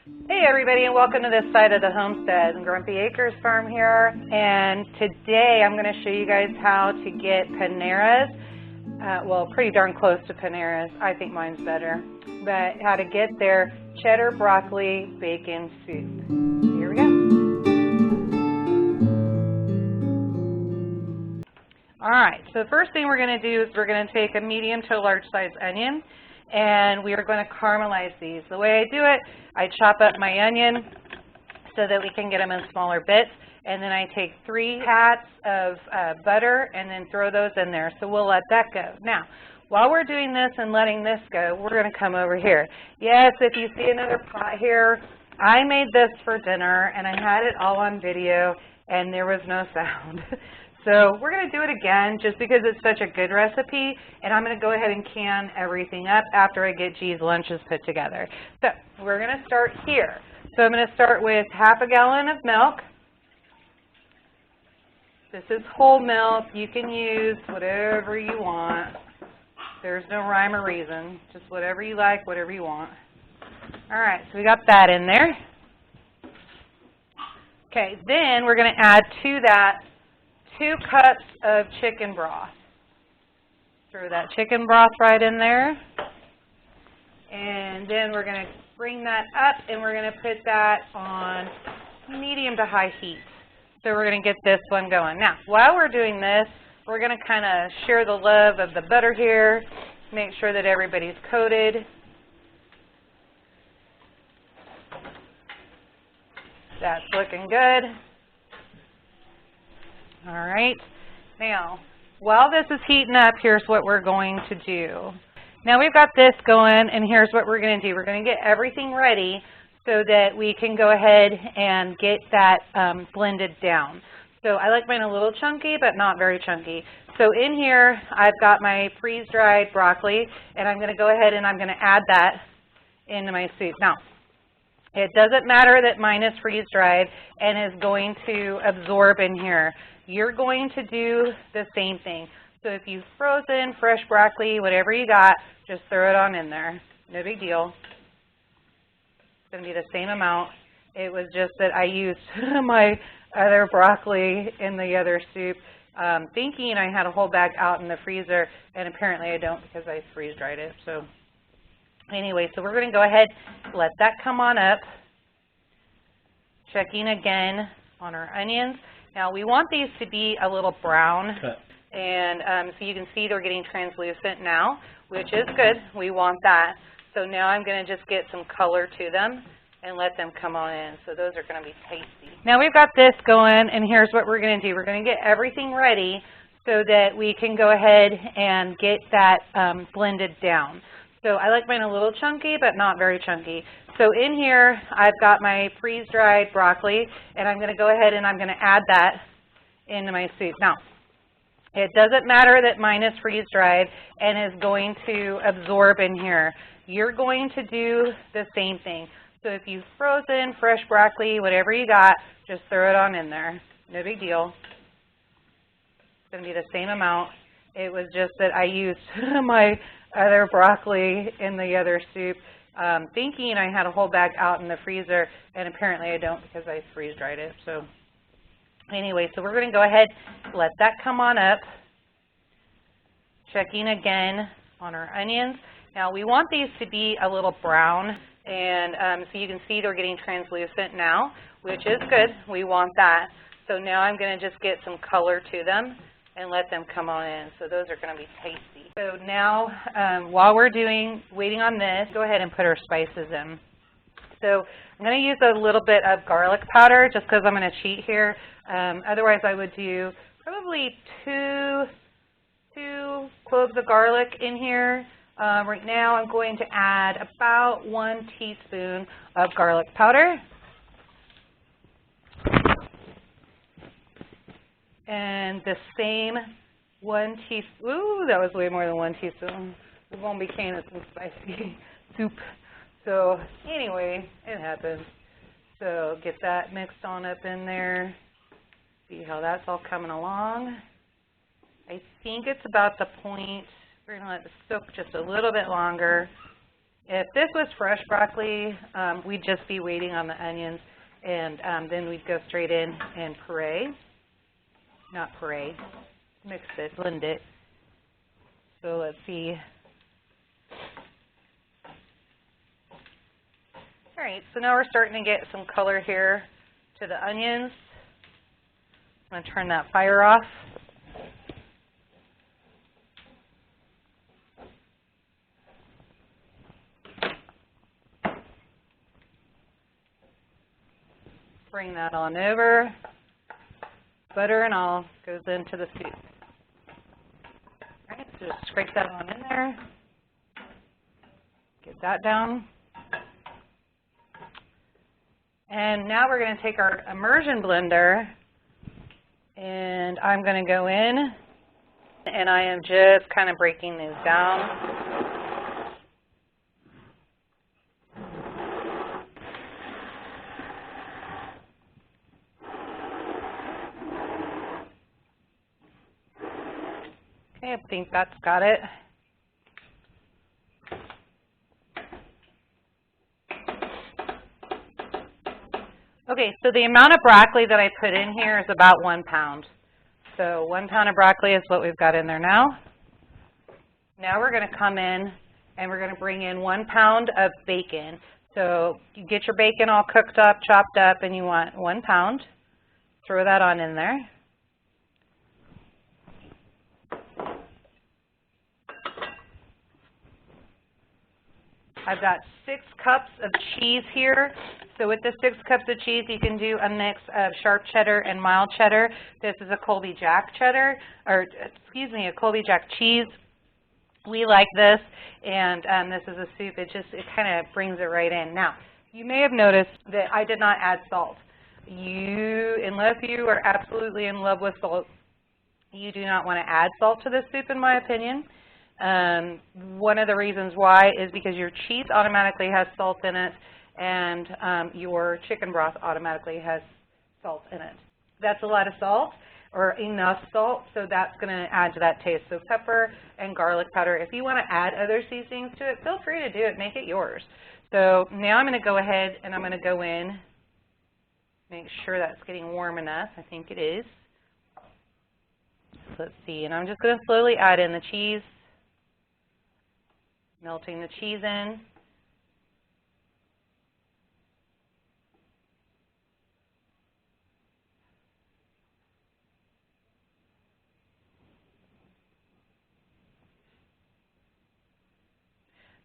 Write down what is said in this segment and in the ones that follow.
Hey everybody, and welcome to this side of the Homestead. Grumpy Acres Farm here, and today I'm going to show you guys how to get Panera's, well, pretty darn close to Panera's. I think mine's better, but how to get their cheddar broccoli bacon soup. Here we go. All right, so the first thing we're going to do is we're going to take a medium to large size onion, and we are going to caramelize these. The way I do it, I chop up my onion so that we can get them in smaller bits, and then I take 3 pats of butter and then throw those in there. So we'll let that go. Now, while we're doing this and letting this go, we're going to come over here. Yes, if you see another pot here, I made this for dinner, and I had it all on video, and there was no sound. So we're going to do it again just because it's such a good recipe, and I'm going to go ahead and can everything up after I get G's lunches put together. So we're going to start here. So I'm going to start with half a gallon of milk. This is whole milk. You can use whatever you want. There's no rhyme or reason. Just whatever you like, whatever you want. All right, so we got that in there. Okay, then we're going to add to that 2 cups of chicken broth. Throw that chicken broth right in there. And then we're going to bring that up and we're going to put that on medium to high heat. So we're going to get this one going. Now, while we're doing this, we're going to kind of share the love of the butter here, make sure that everybody's coated. That's looking good. All right, now, while this is heating up, here's what we're going to do. Now we've got this going, and here's what we're going to do. We're going to get everything ready so that we can go ahead and get that blended down. So I like mine a little chunky, but not very chunky. So in here, I've got my freeze-dried broccoli, and I'm going to go ahead and I'm going to add that into my soup. Now, it doesn't matter that mine is freeze-dried and is going to absorb in here. You're going to do the same thing. So if you've frozen, fresh broccoli, whatever you got, just throw it on in there. No big deal. It's going to be the same amount. It was just that I used my other broccoli in the other soup, thinking I had a whole bag out in the freezer, and apparently I don't because I freeze-dried it. So anyway, so we're going to go ahead, let that come on up. Checking again on our onions. Now we want these to be a little brown, and so you can see they're getting translucent now, which is good. We want that. So now I'm going to just get some color to them and let them come on in. So those are going to be tasty. Now we've got this going, and here's what we're going to do. We're going to get everything ready so that we can go ahead and get that blended down. So I like mine a little chunky, but not very chunky. So in here, I've got my freeze-dried broccoli, and I'm going to go ahead and I'm going to add that into my soup. Now, it doesn't matter that mine is freeze-dried and is going to absorb in here. You're going to do the same thing. So if you've frozen, fresh broccoli, whatever you got, just throw it on in there. No big deal. It's going to be the same amount. It was just that I used my other broccoli in the other soup, thinking I had a whole bag out in the freezer, and apparently I don't because I freeze-dried it. So anyway, so we're going to go ahead, let that come on up. Checking again on our onions. Now we want these to be a little brown, and so you can see they're getting translucent now, which is good. We want that. So now I'm going to just get some color to them and let them come on in. So those are going to be tasty. So now, while we're waiting on this, go ahead and put our spices in. So I'm going to use a little bit of garlic powder just because I'm going to cheat here. Otherwise, I would do probably two cloves of garlic in here. Right now, I'm going to add about 1 teaspoon of garlic powder. And the same 1 teaspoon, ooh, that was way more than 1 teaspoon. We won't be canning some spicy soup. So anyway, it happens. So get that mixed on up in there. See how that's all coming along. I think it's about the point. We're going to let it soak just a little bit longer. If this was fresh broccoli, we'd just be waiting on the onions, and then we'd go straight in and mix it, blend it. So let's see. All right, so now we're starting to get some color here to the onions. I'm going to turn that fire off. Bring that on over. Butter and all goes into the soup. All right, so just scrape that on in there. Get that down. And now we're going to take our immersion blender, and I'm going to go in, and I am just kind of breaking these down. Okay, I think that's got it. Okay, so the amount of broccoli that I put in here is about 1 pound. So 1 pound of broccoli is what we've got in there now. Now we're going to come in and we're going to bring in 1 pound of bacon. So you get your bacon all cooked up, chopped up, and you want 1 pound. Throw that on in there. I've got 6 cups of cheese here. So with the 6 cups of cheese, you can do a mix of sharp cheddar and mild cheddar. This is a Colby Jack cheddar, or excuse me, a Colby Jack cheese. We like this, and this is a soup. It kind of brings it right in. Now, you may have noticed that I did not add salt. Unless you are absolutely in love with salt, you do not want to add salt to this soup, in my opinion. One of the reasons why is because your cheese automatically has salt in it, and your chicken broth automatically has salt in it. That's a lot of salt, or enough salt, so that's going to add to that taste. So pepper and garlic powder. If you want to add other seasonings to it, feel free to do it. Make it yours. So now I'm going to go ahead and I'm going to go in, make sure that's getting warm enough. I think it is. So let's see, and I'm just going to slowly add in the cheese. Melting the cheese in.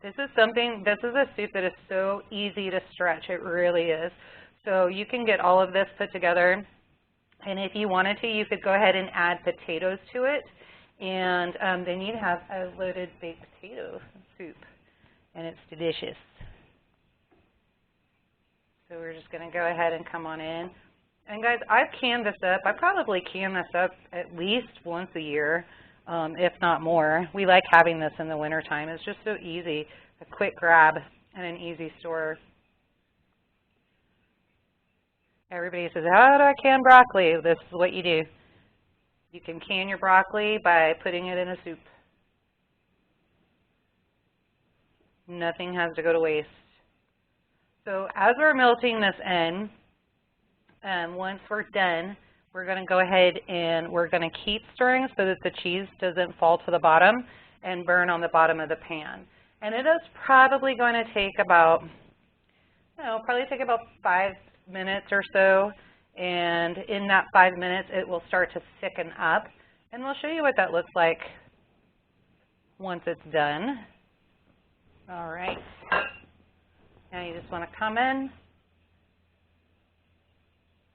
This is a soup that is so easy to stretch. It really is. So you can get all of this put together, and if you wanted to, you could go ahead and add potatoes to it, and then you'd have a loaded baked potato soup, and it's delicious. So we're just going to go ahead and come on in. And guys, I've canned this up. I probably can this up at least once a year, if not more. We like having this in the wintertime. It's just so easy, a quick grab and an easy store. Everybody says, how do I can broccoli? This is what you do. You can can your broccoli by putting it in a soup. Nothing has to go to waste. So as we're melting this in, once we're done, we're going to go ahead and we're going to keep stirring so that the cheese doesn't fall to the bottom and burn on the bottom of the pan. And it is probably going to take about, probably take about 5 minutes or so. And in that 5 minutes, it will start to thicken up. And we'll show you what that looks like once it's done. All right. Now you just want to come in.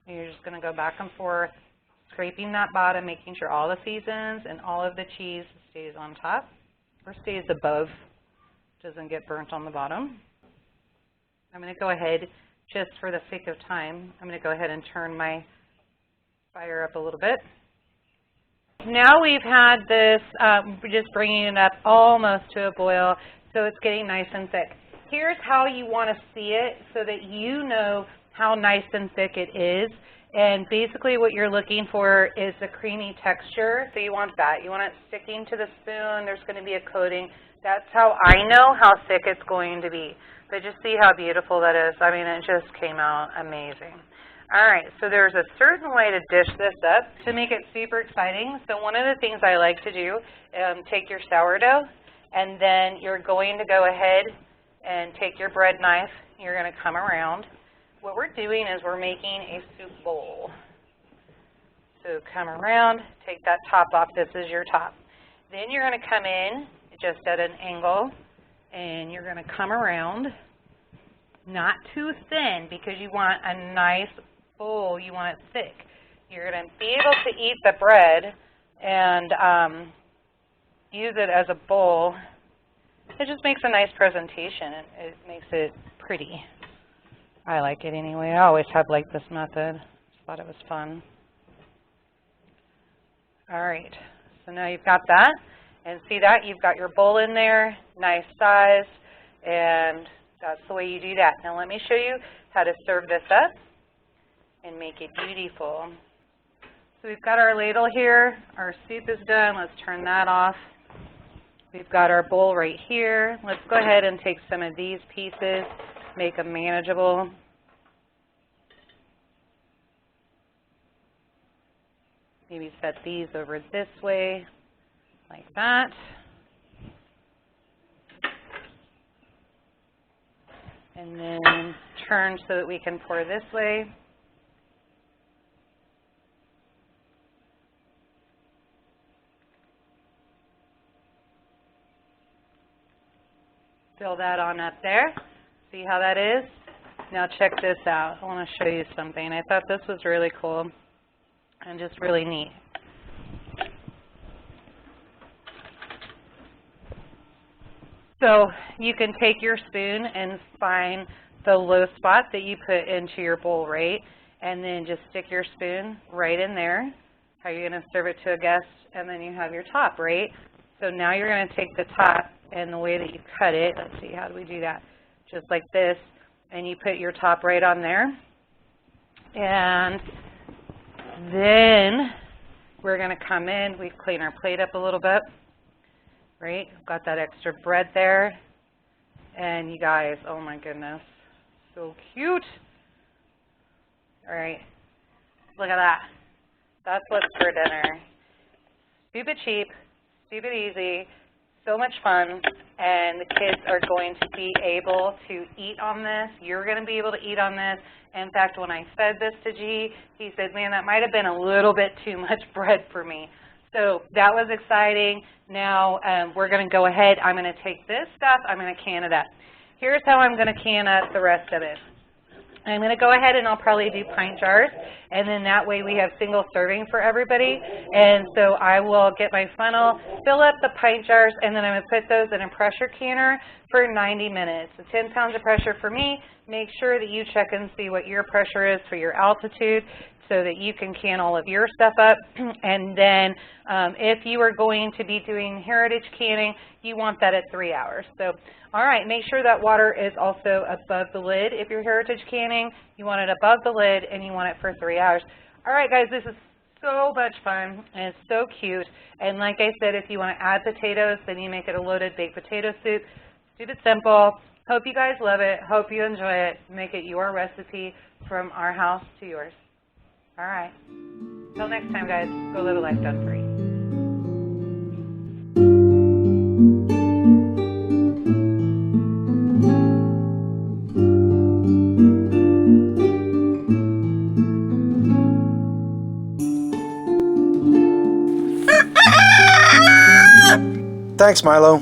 And you're just going to go back and forth, scraping that bottom, making sure all the seasons and all of the cheese stays on top or stays above, doesn't get burnt on the bottom. I'm going to go ahead, just for the sake of time, I'm going to go ahead and turn my fire up a little bit. Now we've had this, we're just bringing it up almost to a boil, so it's getting nice and thick. Here's how you want to see it so that you know how nice and thick it is. And basically what you're looking for is the creamy texture. So you want that. You want it sticking to the spoon. There's going to be a coating. That's how I know how thick it's going to be. But just see how beautiful that is. I mean, it just came out amazing. All right, so there's a certain way to dish this up to make it super exciting. So one of the things I like to do, take your sourdough, and then you're going to go ahead and take your bread knife. You're going to come around. What we're doing is we're making a soup bowl. So come around, take that top off. This is your top. Then you're going to come in just at an angle, and you're going to come around, not too thin because you want a nice bowl. You want it thick. You're going to be able to eat the bread and use it as a bowl. It just makes a nice presentation. It makes it pretty. I like it anyway. I always have liked this method. Just thought it was fun. All right, so now you've got that. And see that? You've got your bowl in there, nice size, and that's the way you do that. Now let me show you how to serve this up and make it beautiful. So we've got our ladle here. Our soup is done. Let's turn that off. We've got our bowl right here. Let's go ahead and take some of these pieces, make them manageable. Maybe set these over this way, like that. And then turn so that we can pour this way. Fill that on up there. See how that is? Now check this out. I want to show you something. I thought this was really cool and just really neat. So you can take your spoon and find the low spot that you put into your bowl, right? And then just stick your spoon right in there. How you're going to serve it to a guest, and then you have your top, right? So now you're going to take the top and the way that you cut it, let's see, how do we do that? Just like this, and you put your top right on there. And then we're going to come in, we clean our plate up a little bit, right? Got that extra bread there. And you guys, oh my goodness, so cute. All right, look at that. That's what's for dinner. Stupid cheap, stupid easy, so much fun, and the kids are going to be able to eat on this. You're going to be able to eat on this. In fact, when I fed this to G, he said, man, that might have been a little bit too much bread for me. So that was exciting. Now we're going to go ahead. I'm going to take this stuff. I'm going to can it up. Here's how I'm going to can up the rest of it. I'm going to go ahead and I'll probably do pint jars, and then that way we have single serving for everybody. And so I will get my funnel, fill up the pint jars, and then I'm going to put those in a pressure canner for 90 minutes. So 10 pounds of pressure for me. Make sure that you check and see what your pressure is for your altitude so that you can can all of your stuff up. And then if you are going to be doing heritage canning, you want that at 3 hours. So, all right, make sure that water is also above the lid. If you're heritage canning, you want it above the lid and you want it for 3 hours. All right, guys, this is so much fun and it's so cute. And like I said, if you want to add potatoes, then you make it a loaded baked potato soup. Stupid simple. Hope you guys love it. Hope you enjoy it. Make it your recipe from our house to yours. All right. Till next time, guys, go live a life done free. Thanks, Milo.